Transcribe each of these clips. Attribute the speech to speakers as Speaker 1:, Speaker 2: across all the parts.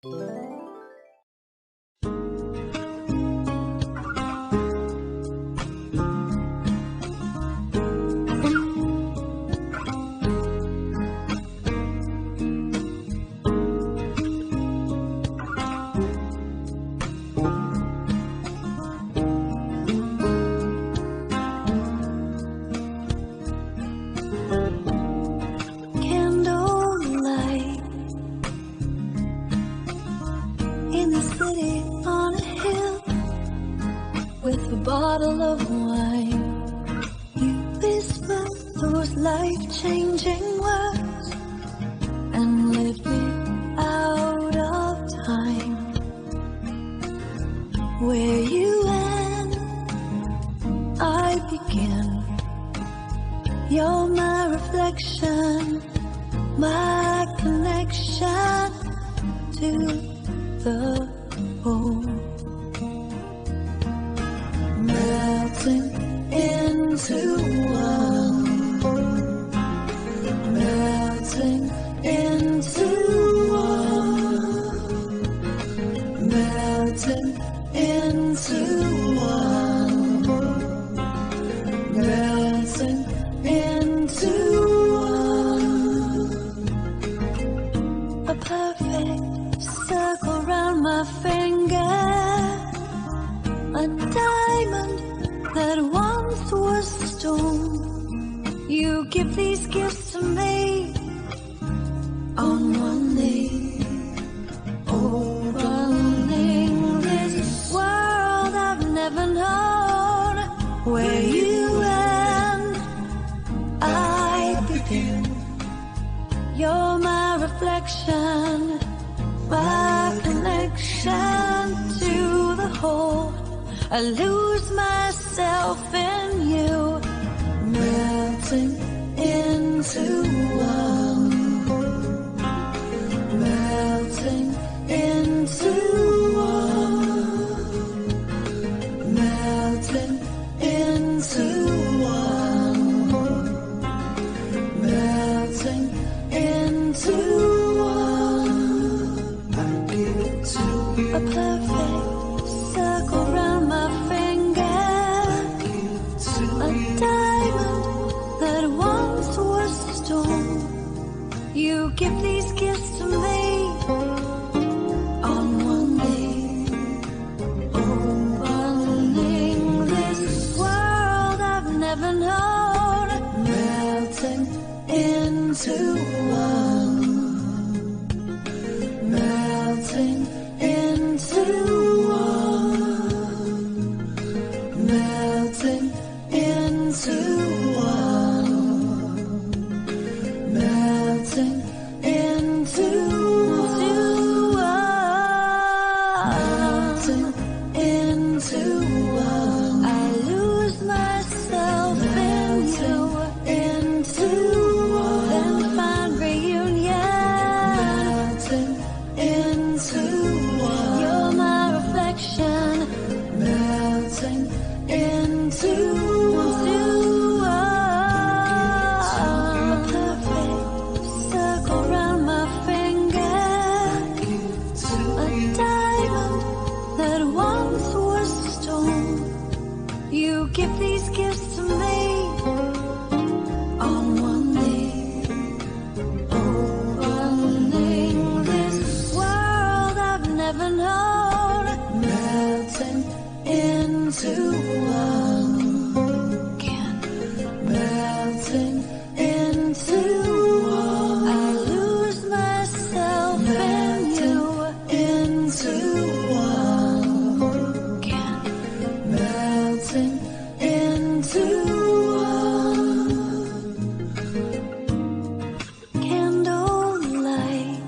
Speaker 1: Candlelight in the city on a hill with a bottle of wine. You whisper those life-changing words and lift me out of time. Where you end, I begin. You're my reflection, my connection to the whole. Melting into one, melting into one, melting into one, melting into one. A perfect circle round my finger, a diamond that once was stone. You give these gifts to me on one knee, opening this world I've never known. Where you end, I begin. You're my reflection, my connection to the whole. I lose myself in you, melting into one, melting into one, melting into one, melting into one. I give it to you. A perfect circle round my finger, a diamond that once was stone. You give these gifts to me on one knee, opening this world I've never known. Melting into one, melting into one, melting into one, melting into one, melting into one. I lose myself in you, into one, then find reunion, melting into one. You're my reflection, melting into one. A perfect circle round my finger, a diamond that once was stone. You give these gifts to me on one knee, opening this world I've never known. Melting into one, melting into one. I lose myself in you, into one, melting into one. Candlelight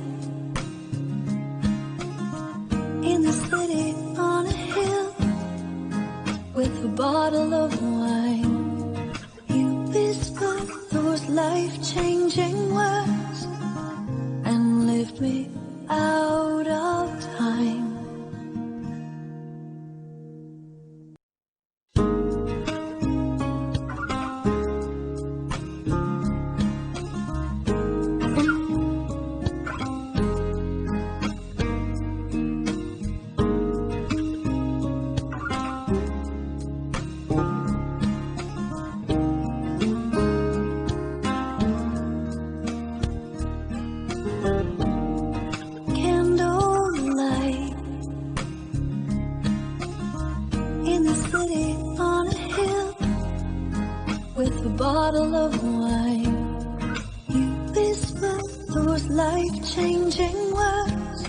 Speaker 1: in the city on a hill with a bottle of wine. You whisper those life-changing words and lift me out of time. those life-changing words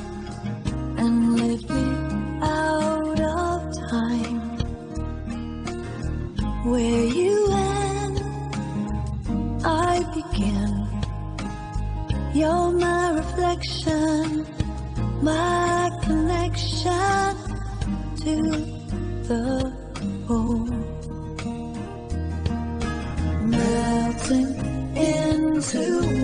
Speaker 1: and lived me out of time. Where you end, I begin. You're my reflection, my connection to the whole. Melting into